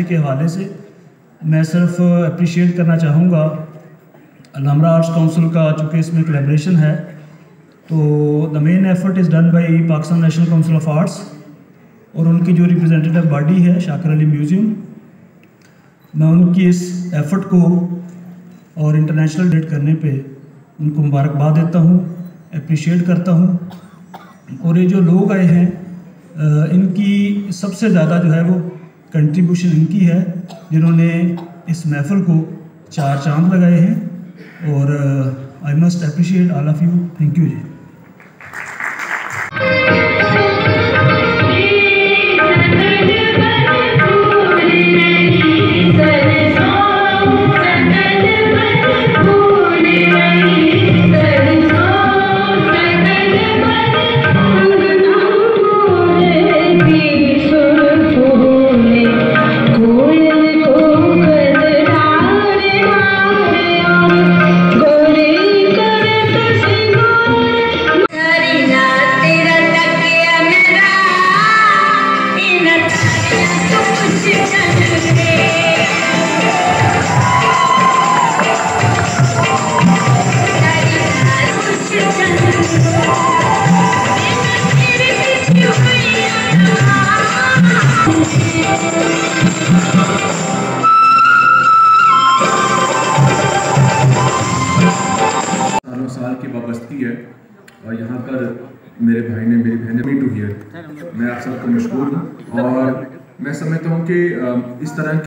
के हवाले से मैं सिर्फ अप्रिशिएट करना चाहूँगा अलहमरा आर्ट्स काउंसिल का, चूँकि इसमें कोलैबोरेशन है। तो the main effort is done by Pakistan national council of arts और उनकी जो रिप्रेजेंटेटिव बॉडी है शाकिर अली म्यूज़ियम। मैं उनकी इस एफ़र्ट को और इंटरनेशनल डेट करने पे उनको मुबारकबाद देता हूँ, अप्रिशिएट करता हूँ। और ये जो लोग आए हैं इनकी सबसे ज़्यादा जो है वो कंट्रीब्यूशन इनकी है, जिन्होंने इस महफ़िल को 4 चांद लगाए हैं। और I must appreciate all of you. Thank you जी। साल की वाबस्तगी है और यहाँ पर मेरे भाई ने, मेरी बहन ने टू हियर, मैं आप सबको मशकूर हूँ। और मैं समझता हूँ कि इस तरह